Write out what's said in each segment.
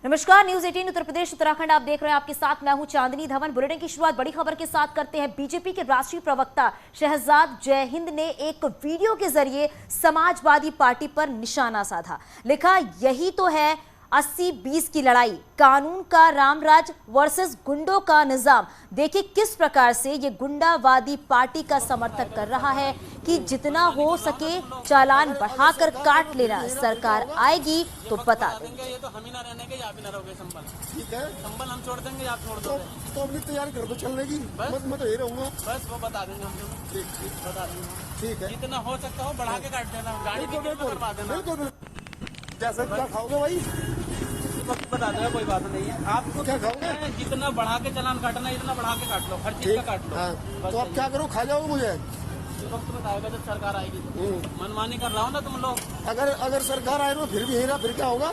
नमस्कार, न्यूज 18 उत्तर प्रदेश उत्तराखंड आप देख रहे हैं। आपके साथ मैं हूं चांदनी धवन। बुलेटिन की शुरुआत बड़ी खबर के साथ करते हैं। बीजेपी के राष्ट्रीय प्रवक्ता शहजाद जय हिंद ने एक वीडियो के जरिए समाजवादी पार्टी पर निशाना साधा। लिखा, यही तो है 80-20 की लड़ाई, कानून का रामराज वर्सेस गुंडों का निजाम। देखिए किस प्रकार से ये गुंडावादी पार्टी का समर्थन कर रहा है कि जितना हो सके चालान बढ़ाकर काट लेना, सरकार आएगी तो बता देंगे। ये तो हम ही ना रहने के, आप ही ना रहोगे। संबल ठीक है, संबल हम छोड़ देंगे, आप छोड़ दोगे। तो अपनी तैयारी कर दो चलने की। मैं तो यही रहूंगा। बस वो बता देंगे हम लोग। ठीक बता देंगे। ठीक है, जितना हो सकता हो बढ़ा के काट देना, गाड़ी भी करवा देना। बिल्कुल। जैसे क्या खाओगे भाई? वक्त बता दो, कोई बात नहीं है। आपको क्या खाओगे? जितना बढ़ा के चालान काटना इतना बढ़ा के काट लो, हर चीज का काट लो। हाँ, तो आप क्या करो, खा जाओगे मुझे? वक्त बताएगा जब सरकार आएगी। मनमानी कर रहा हूँ ना तुम लोग। अगर सरकार आए तो फिर भी हेरा, फिर क्या होगा?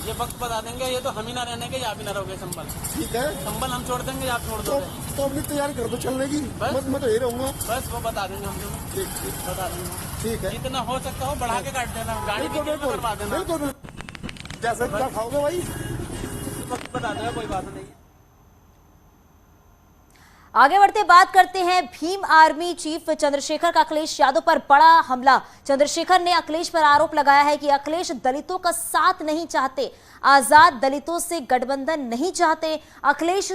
ये वक्त बता देंगे। ये तो हम ही ना रहने के, आप ही ना रहोगे। संबल ठीक है, संबल हम छोड़ देंगे, आप छोड़ दोगे। तो अपनी तैयारी कर दो चलने की। मैं तो यही रहूंगा। बस वो बता देंगे हम लोग। ठीक बता देंगे। ठीक है, जितना हो सकता हो बढ़ा के काट देना, गाड़ी भी करवा देना। बिल्कुल। जैसे क्या खाओगे भाई? वक्त बता दो, कोई बात नहीं है। आगे बढ़ते बात करते हैं भीम आर्मी चीफ चंद्रशेखर का अखिलेश यादव पर बड़ा हमला। चंद्रशेखर ने अखिलेश पर आरोप लगाया है कि अखिलेश दलितों का साथ नहीं चाहते, आजाद दलितों से गठबंधन नहीं चाहते। अखिलेश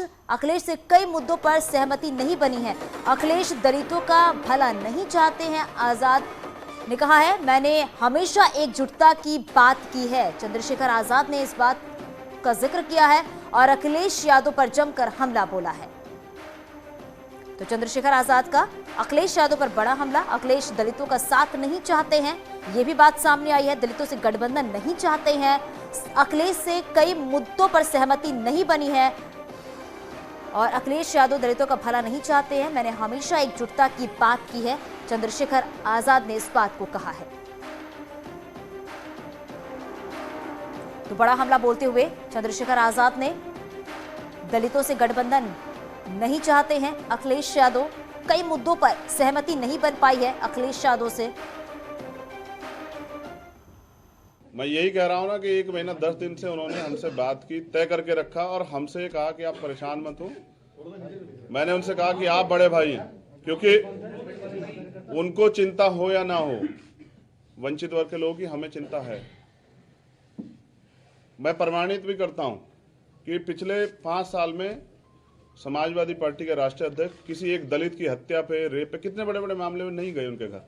से कई मुद्दों पर सहमति नहीं बनी है। अखिलेश दलितों का भला नहीं चाहते हैं। आजाद ने कहा है, मैंने हमेशा एकजुटता की बात की है। चंद्रशेखर आजाद ने इस बात का जिक्र किया है और अखिलेश यादव पर जमकर हमला बोला है। तो चंद्रशेखर आजाद का अखिलेश यादव पर बड़ा हमला। अखिलेश दलितों का साथ नहीं चाहते हैं, यह भी बात सामने आई है। दलितों से गठबंधन नहीं चाहते हैं। अखिलेश से कई मुद्दों पर सहमति नहीं बनी है और अखिलेश यादव दलितों का भला नहीं चाहते हैं। मैंने हमेशा एकजुटता की बात की है, चंद्रशेखर आजाद ने इस बात को कहा है। तो बड़ा हमला बोलते हुए चंद्रशेखर आजाद ने दलितों से गठबंधन नहीं चाहते हैं अखिलेश यादव, कई मुद्दों पर सहमति नहीं बन पाई है अखिलेश यादव से। मैं यही कह रहा हूं ना कि 1 महीना 10 दिन से उन्होंने हमसे बात की, तय करके रखा और हमसे कहा कि आप परेशान मत हो। मैंने उनसे कहा कि आप बड़े भाई हैं, क्योंकि उनको चिंता हो या ना हो, वंचित वर्ग के लोगों की हमें चिंता है। मैं प्रमाणित भी करता हूं कि पिछले 5 साल में समाजवादी पार्टी के राष्ट्रीय अध्यक्ष किसी एक दलित की हत्या पे, रेप पे, कितने बड़े बड़े मामले में नहीं गए उनके घर।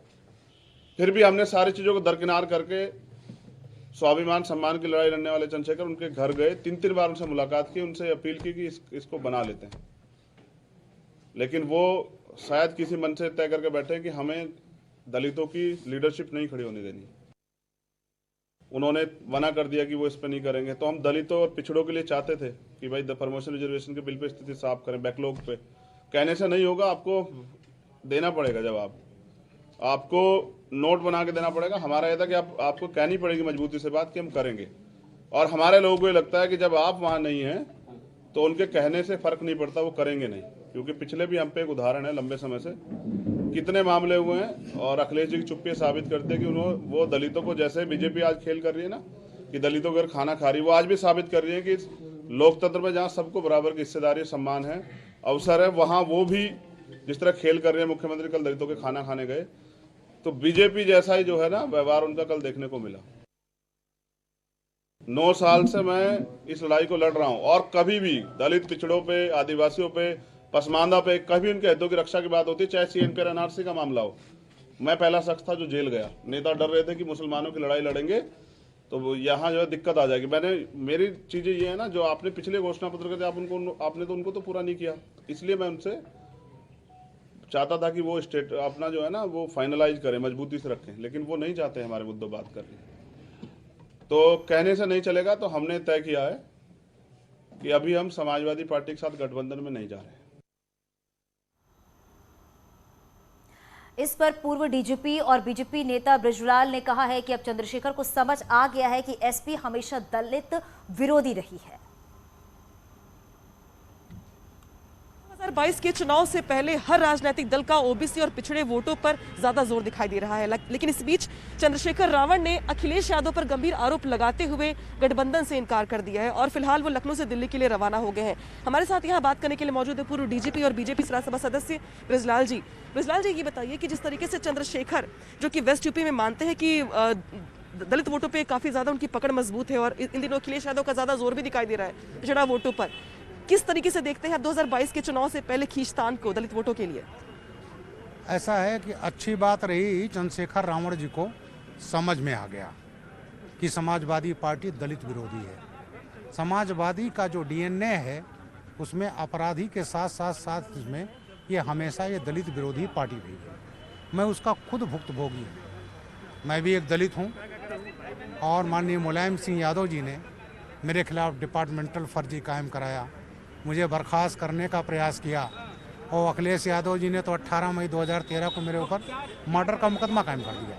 फिर भी हमने सारी चीजों को दरकिनार करके स्वाभिमान सम्मान की लड़ाई लड़ने वाले चंद्रशेखर उनके घर गए, 3-3 बार उनसे मुलाकात की, उनसे अपील की कि इसको बना लेते हैं। लेकिन वो शायद किसी मन से तय करके बैठे कि हमें दलितों की लीडरशिप नहीं खड़ी होने देनी। उन्होंने मना कर दिया कि वो इस पर नहीं करेंगे। तो हम दलितों और पिछड़ों के लिए चाहते थे कि भाई प्रमोशन रिजर्वेशन के बिल पे स्थिति साफ करें, बैकलॉग पे। कहने से नहीं होगा, आपको देना पड़ेगा जवाब, आपको नोट बना के देना पड़ेगा। हमारा यह था कि आपको कहनी पड़ेगी मजबूती से बात कि हम करेंगे। और हमारे लोगों को ये लगता है कि जब आप वहाँ नहीं हैं तो उनके कहने से फर्क नहीं पड़ता, वो करेंगे नहीं। क्योंकि पिछले भी हम पे एक उदाहरण है, लंबे समय से कितने मामले हुए हैं और अखिलेश जी की चुप्पी साबित करते हैं कि वो दलितों को, जैसे बीजेपी आज खेल कर रही है ना कि दलितों को खाना खा रही है, वो आज भी साबित कर रही है कि लोकतंत्र में जहाँ सबको बराबर की हिस्सेदारी, सम्मान है, अवसर है, वहाँ वो भी जिस तरह खेल कर रही है। मुख्यमंत्री कल दलितों के खाना खाने गए, तो बीजेपी जैसा ही जो है ना व्यवहार उनका कल देखने को मिला। 9 साल से मैं इस लड़ाई को लड़ रहा हूं और कभी भी दलित, पिछड़ों पे, आदिवासियों पे, पसमानदा पे कभी उनके हितों की रक्षा की बात होती है, चाहे सीएनपी और एनआरसी का मामला हो। मैं पहला शख्स था जो जेल गया। नेता डर रहे थे कि मुसलमानों की लड़ाई लड़ेंगे तो यहाँ जो है दिक्कत आ जाएगी। मेरी चीजें ये है ना, जो आपने पिछले घोषणा पत्र करते आपने तो उनको तो पूरा नहीं किया, इसलिए मैं उनसे चाहता था कि वो स्टेट अपना जो है ना वो फाइनलाइज करें, मजबूती से रखें, लेकिन वो नहीं चाहते हमारे मुद्दों बात करनी। तो कहने से नहीं चलेगा, तो हमने तय किया है कि अभी हम समाजवादी पार्टी के साथ गठबंधन में नहीं जा रहे। इस पर पूर्व डीजीपी और बीजेपी नेता बृजलाल ने कहा है कि अब चंद्रशेखर को समझ आ गया है कि एसपी हमेशा दलित विरोधी रही है। 2022 के चुनाव से पहले हर राजनीतिक दल का ओबीसी और पिछड़े वोटों पर ज्यादा जोर दिखाई दे रहा है, लेकिन इस बीच चंद्रशेखर रावण ने अखिलेश यादव पर गंभीर आरोप लगाते हुए गठबंधन से इनकार कर दिया है और फिलहाल वो लखनऊ से दिल्ली के लिए रवाना हो गए हैं। हमारे साथ यहाँ बात करने के लिए मौजूद है पूर्व डीजीपी और बीजेपी राज्यसभा सदस्य बृजलाल जी। बृजलाल जी, ये बताइए कि जिस तरीके से चंद्रशेखर, जो कि वेस्ट यूपी में मानते हैं कि दलित वोटों पे काफी ज्यादा उनकी पकड़ मजबूत है और इन दिनों अखिलेश यादव का ज्यादा जोर भी दिखाई दे रहा है पिछड़ा वोटों पर, किस तरीके से देखते हैं आप 2022 के चुनाव से पहले खींचतान को दलित वोटों के लिए? ऐसा है कि अच्छी बात रही चंद्रशेखर रावण जी को समझ में आ गया कि समाजवादी पार्टी दलित विरोधी है। समाजवादी का जो डीएनए है उसमें अपराधी के साथ साथ साथ इसमें ये हमेशा ये दलित विरोधी पार्टी रही है। मैं उसका खुद भुक्तभोगी हूँ। मैं भी एक दलित हूँ और माननीय मुलायम सिंह यादव जी ने मेरे खिलाफ डिपार्टमेंटल फर्जी कायम कराया, मुझे बर्खास्त करने का प्रयास किया और अखिलेश यादव जी ने तो 18 मई 2013 को मेरे ऊपर मर्डर का मुकदमा कायम कर दिया।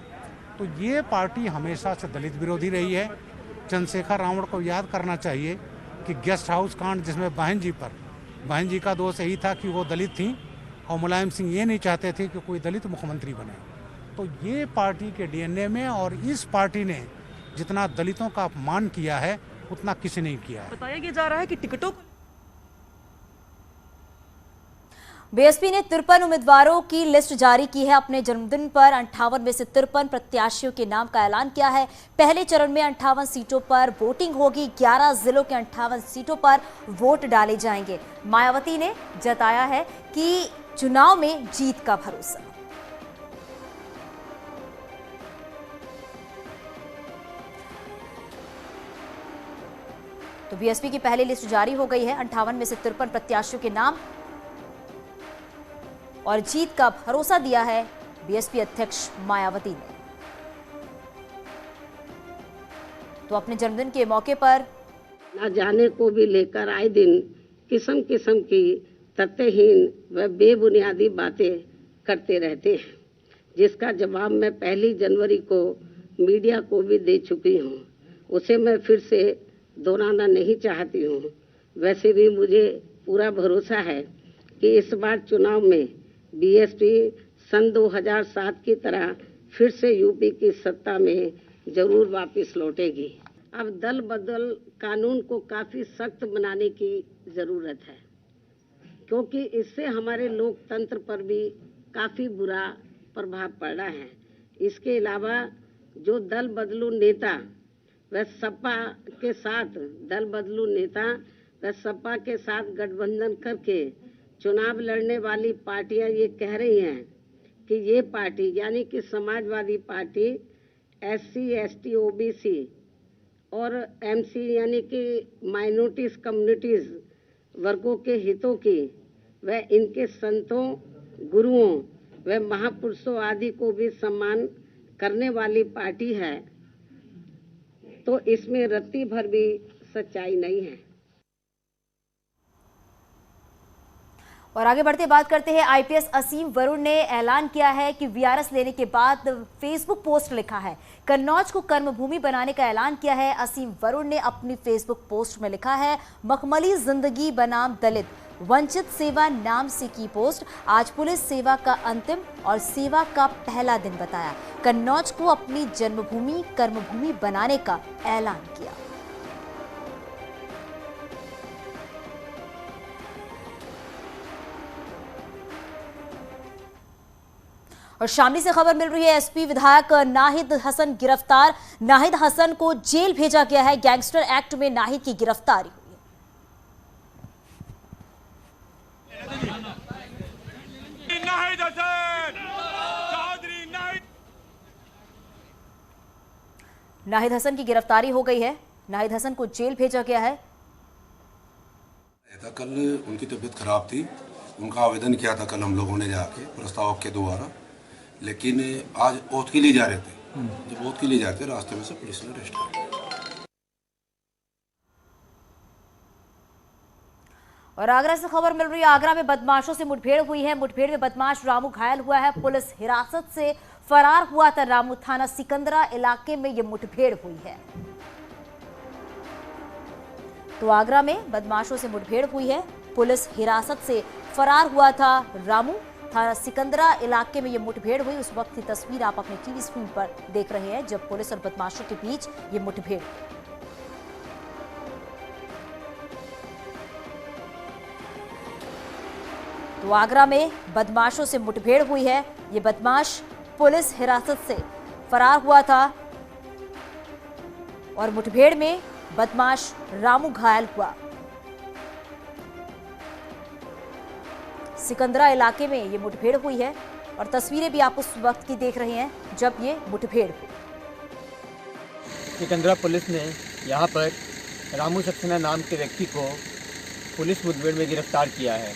तो ये पार्टी हमेशा से दलित विरोधी रही है। चंद्रशेखर रावण को याद करना चाहिए कि गेस्ट हाउस कांड, जिसमें बहन जी का दोष यही था कि वो दलित थी और मुलायम सिंह ये नहीं चाहते थे कि कोई दलित मुख्यमंत्री बने। तो ये पार्टी के डीएनए में, और इस पार्टी ने जितना दलितों का अपमान किया है उतना किसी नहीं किया है। बताया जा रहा है कि टिकटों बीएसपी ने 53 उम्मीदवारों की लिस्ट जारी की है। अपने जन्मदिन पर 58 में से 53 प्रत्याशियों के नाम का ऐलान किया है। पहले चरण में 58 सीटों पर वोटिंग होगी। 11 जिलों के 58 सीटों पर वोट डाले जाएंगे। मायावती ने जताया है कि चुनाव में जीत का भरोसा। तो बीएसपी की पहली लिस्ट जारी हो गई है। 58 में से 53 प्रत्याशियों के नाम और जीत का भरोसा दिया है बीएसपी अध्यक्ष मायावती ने। तो अपने जन्मदिन के मौके पर न जाने को भी लेकर आए दिन किस्म किस्म की तथ्यहीन व बेबुनियादी बातें करते रहते हैं, जिसका जवाब मैं 1 जनवरी को मीडिया को भी दे चुकी हूँ। उसे मैं फिर से दोहराना नहीं चाहती हूँ। वैसे भी मुझे पूरा भरोसा है कि इस बार चुनाव में बीएसपी सन 2007 की तरह फिर से यूपी की सत्ता में जरूर वापस लौटेगी। अब दल बदल कानून को काफी सख्त बनाने की जरूरत है, क्योंकि इससे हमारे लोकतंत्र पर भी काफी बुरा प्रभाव पड़ रहा है। इसके अलावा जो दल बदलू नेता व सपा के साथ गठबंधन करके चुनाव लड़ने वाली पार्टियां ये कह रही हैं कि ये पार्टी यानी कि Samajwadi party SC ST OBC और MC यानी कि माइनॉरिटीज कम्युनिटीज वर्गों के हितों की व इनके संतों, गुरुओं व महापुरुषों आदि को भी सम्मान करने वाली पार्टी है। तो इसमें रत्ती भर भी सच्चाई नहीं है। और आगे बढ़ते बात करते हैं। आईपीएस असीम वरुण ने ऐलान किया है कि वीआरएस लेने के बाद फेसबुक पोस्ट लिखा है। कन्नौज को कर्मभूमि बनाने का ऐलान किया है। असीम वरुण ने अपनी फेसबुक पोस्ट में लिखा है, मखमली जिंदगी बनाम दलित, वंचित सेवा नाम से की पोस्ट। आज पुलिस सेवा का अंतिम और सेवा का पहला दिन बताया। कन्नौज को अपनी जन्मभूमि कर्मभूमि बनाने का ऐलान किया। और शामली से खबर मिल रही है, एसपी विधायक नाहिद हसन गिरफ्तार। नाहिद हसन को जेल भेजा गया है। गैंगस्टर एक्ट में नाहिद की गिरफ्तारी हुई है। नाहिद हसन की गिरफ्तारी हो गई है। नाहिद हसन को जेल भेजा गया है। कल उनकी तबीयत खराब थी, उनका आवेदन किया था कल हम लोगों ने जाके प्रस्तावक के द्वारा, लेकिन आज ओथ के लिए जा रहे थे। जब ओथ के लिए जाते रास्ते में से पुलिस ने अरेस्ट कर लिया। और आगरा से खबर मिल रही है। आगरा में बदमाशों से मुठभेड़ हुई है। मुठभेड़ में बदमाश रामू घायल हुआ है। पुलिस हिरासत से फरार हुआ था रामू। थाना सिकंदरा इलाके में यह मुठभेड़ हुई है। तो आगरा में बदमाशों से मुठभेड़ हुई है। पुलिस हिरासत से फरार हुआ था रामू। थाना सिकंदरा इलाके में ये मुठभेड़ हुई। उस वक्त की तस्वीर आप अपने टीवी स्क्रीन पर देख रहे हैं जब पुलिस और बदमाशों के बीच ये मुठभेड़। तो आगरा में बदमाशों से मुठभेड़ हुई है। ये बदमाश पुलिस हिरासत से फरार हुआ था और मुठभेड़ में बदमाश रामू घायल हुआ। सिकंदरा इलाके में ये मुठभेड़ हुई है और तस्वीरें भी आप उस वक्त की देख रहे हैं जब ये मुठभेड़ हुई। सिकंदरा पुलिस ने यहाँ पर रामू सक्सेना नाम के व्यक्ति को पुलिस मुठभेड़ में गिरफ्तार किया है।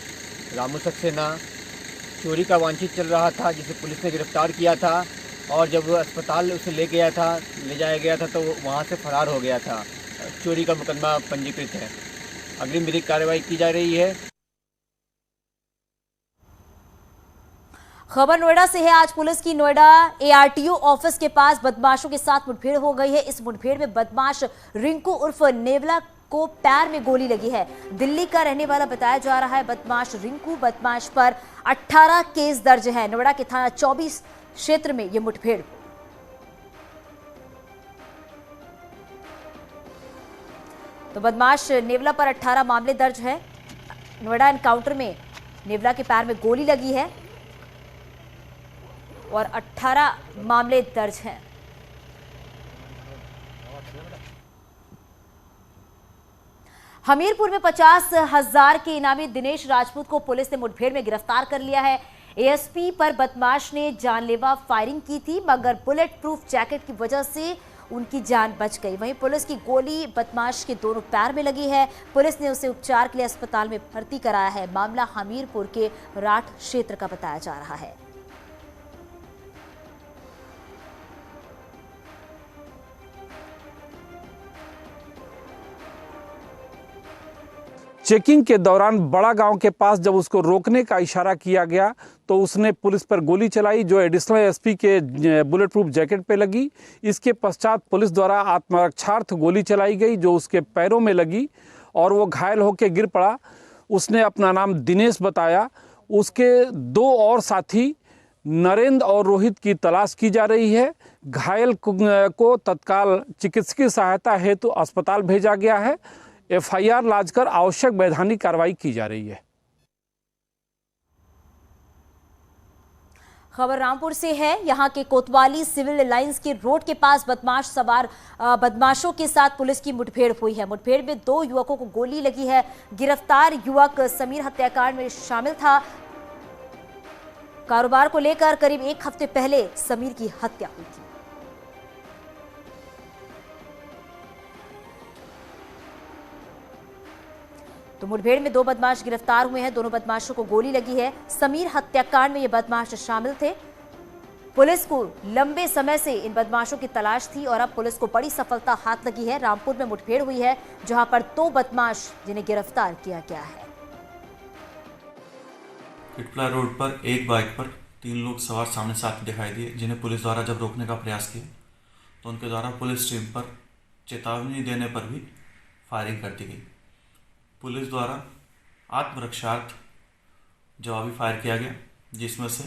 रामू सक्सेना चोरी का वांछित चल रहा था जिसे पुलिस ने गिरफ्तार किया था और जब वो अस्पताल उसे ले जाया गया था तो वहाँ से फरार हो गया था। चोरी का मुकदमा पंजीकृत है। अग्रिम विधिक कार्रवाई की जा रही है। खबर नोएडा से है। आज पुलिस की नोएडा एआरटीओ ऑफिस के पास बदमाशों के साथ मुठभेड़ हो गई है। इस मुठभेड़ में बदमाश रिंकू उर्फ नेवला को पैर में गोली लगी है। दिल्ली का रहने वाला बताया जा रहा है बदमाश रिंकू। बदमाश पर 18 केस दर्ज है। नोएडा के थाना 24 क्षेत्र में यह मुठभेड़। तो बदमाश नेवला पर 18 मामले दर्ज है। नोएडा एनकाउंटर में नेवला के पैर में गोली लगी है और 18 मामले दर्ज हैं। हमीरपुर में 50,000 के इनामी दिनेश राजपूत को पुलिस ने मुठभेड़ में गिरफ्तार कर लिया है। एएसपी पर बदमाश ने जानलेवा फायरिंग की थी मगर बुलेट प्रूफ जैकेट की वजह से उनकी जान बच गई। वहीं पुलिस की गोली बदमाश के दोनों पैर में लगी है। पुलिस ने उसे उपचार के लिए अस्पताल में भर्ती कराया है। मामला हमीरपुर के राठ क्षेत्र का बताया जा रहा है। चेकिंग के दौरान बड़ा गांव के पास जब उसको रोकने का इशारा किया गया तो उसने पुलिस पर गोली चलाई जो एडिशनल एसपी के बुलेट प्रूफ जैकेट पे लगी। इसके पश्चात पुलिस द्वारा आत्मरक्षार्थ गोली चलाई गई जो उसके पैरों में लगी और वो घायल होकर गिर पड़ा। उसने अपना नाम दिनेश बताया। उसके 2 और साथी नरेंद्र और रोहित की तलाश की जा रही है। घायल को तत्काल चिकित्सकीय सहायता हेतु अस्पताल भेजा गया है। एफआईआर लॉन्च कर आवश्यक वैधानिक कार्रवाई की जा रही है। खबर रामपुर से है। यहां के कोतवाली सिविल लाइंस के रोड के पास बदमाशों के साथ पुलिस की मुठभेड़ हुई है। मुठभेड़ में 2 युवकों को गोली लगी है। गिरफ्तार युवक समीर हत्याकांड में शामिल था। कारोबार को लेकर करीब 1 हफ्ते पहले समीर की हत्या हुई थी। तो मुठभेड़ में 2 बदमाश गिरफ्तार हुए हैं। दोनों बदमाशों को गोली लगी है। समीर हत्याकांड में ये बदमाश शामिल थे। पुलिस को लंबे समय से इन बदमाशों की तलाश थी और अब पुलिस को बड़ी सफलता हाथ लगी है। रामपुर में मुठभेड़ हुई है जहां पर 2 बदमाश जिन्हें गिरफ्तार किया गया है। किटपला रोड पर एक बाइक पर 3 लोग सवार सामने से आते दिखाई दिए जिन्हें पुलिस द्वारा जब रोकने का प्रयास किया तो उनके द्वारा पुलिस टीम पर चेतावनी देने पर भी फायरिंग कर दी गई। पुलिस द्वारा आत्मरक्षार्थ जवाबी फायर किया गया जिसमें से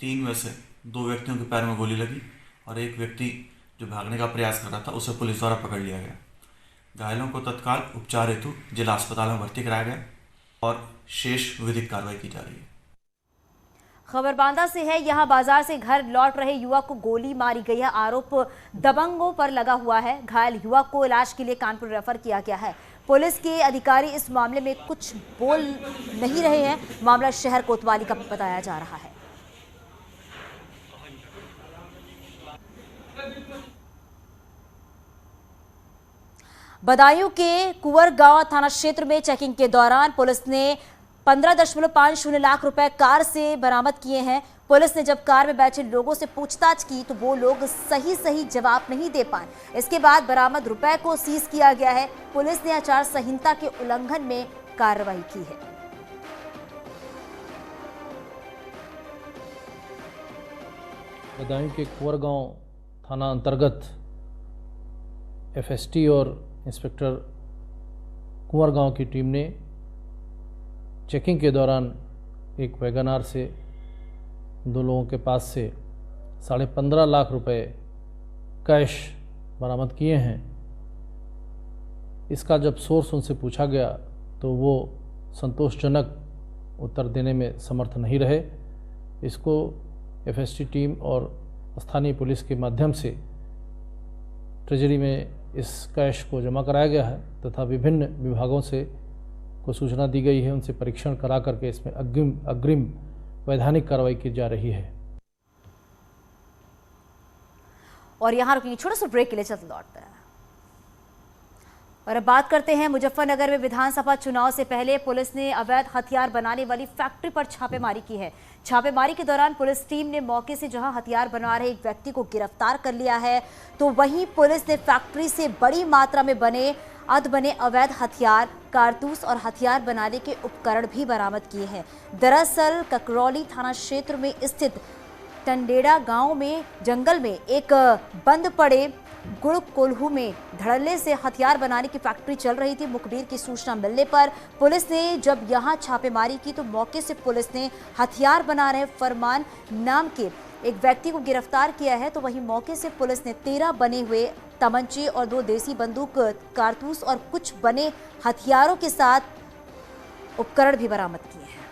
3 में से 2 व्यक्तियों के पैर में गोली लगी और एक व्यक्ति जो भागने का प्रयास कर रहा था उसे पुलिस द्वारा पकड़ लिया गया। घायलों को तत्काल उपचार हेतु जिला अस्पताल में भर्ती कराया गया और शेष विधिक कार्रवाई की जा रही है। खबर बांदा से है। यहां बाजार से घर लौट रहे युवक को गोली मारी गई है। आरोप दबंगों पर लगा हुआ है। घायल युवक को इलाज के लिए कानपुर रेफर किया गया है। पुलिस के अधिकारी इस मामले में कुछ बोल नहीं रहे हैं। मामला शहर कोतवाली का बताया जा रहा है। बदायूं के कुंवरगांव थाना क्षेत्र में चेकिंग के दौरान पुलिस ने 15.50 लाख रुपए कार से बरामद किए हैं। पुलिस ने जब कार में बैठे लोगों से पूछताछ की तो वो लोग सही जवाब नहीं दे पाए। इसके बाद बरामद रुपए को सीज किया गया है। पुलिस ने आचार संहिता के उल्लंघन में कार्रवाई की है। बदायूं के कुंवरगांव थाना अंतर्गत एफएसटी और इंस्पेक्टर कुंवरगांव की टीम ने चेकिंग के दौरान एक वैगनार से 2 लोगों के पास से 15.5 लाख रुपए कैश बरामद किए हैं। इसका जब सोर्स उनसे पूछा गया तो वो संतोषजनक उत्तर देने में समर्थ नहीं रहे। इसको एफएसटी टीम और स्थानीय पुलिस के माध्यम से ट्रेजरी में इस कैश को जमा कराया गया है तथा विभिन्न विभागों से को सूचना दी गई है। उनसे परीक्षण करा करके इसमें अग्रिम वैधानिक कार्रवाई की जा रही है। और यहाँ रुकेंगे, छोटे से ब्रेक के लिए चलते लौटते हैं। और अब बात करते हैं मुजफ्फरनगर में विधानसभा चुनाव से पहले पुलिस ने अवैध हथियार बनाने वाली फैक्ट्री पर छापेमारी की है। छापेमारी के दौरान पुलिस टीम ने मौके से जहां हथियार बना रहे एक व्यक्ति को गिरफ्तार कर लिया है, तो वहीं पुलिस ने फैक्ट्री से बड़ी मात्रा में बने अवैध हथियार, कारतूस और हथियार बनाने के उपकरण भी बरामद किए हैं। दरअसल ककरौली थाना क्षेत्र में स्थित टंडेड़ा गांव में जंगल में एक बंद पड़े गुड़ कोल्हू में धड़ल्ले से हथियार बनाने की फैक्ट्री चल रही थी। मुखबिर की सूचना मिलने पर पुलिस ने जब यहां छापेमारी की तो मौके से पुलिस ने हथियार बना रहे फरमान नाम के एक व्यक्ति को गिरफ्तार किया है। तो वहीं मौके से पुलिस ने 13 बने हुए तमंचे और 2 देसी बंदूक, कारतूस और कुछ बने हथियारों के साथ उपकरण भी बरामद किए हैं।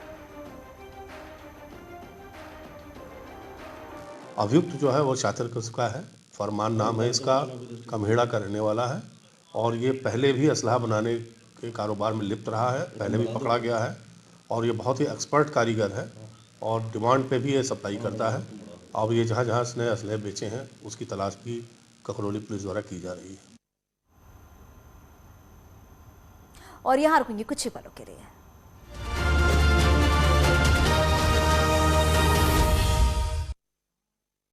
अभियुक्त जो है वो शातिर किस्म का है, फरमान नाम है इसका, कम्हेड़ा का रहने वाला है और ये पहले भी असलहा बनाने के कारोबार में लिप्त रहा है, पहले भी पकड़ा गया है और ये बहुत ही एक्सपर्ट कारीगर है और डिमांड पे भी ये सप्लाई करता है। अब ये जहाँ जहाँ इसने असलहे बेचे हैं उसकी तलाश भी ककरौली पुलिस द्वारा की जा रही है। और यहाँ रुकेंगे कुछ ही पलों के लिए।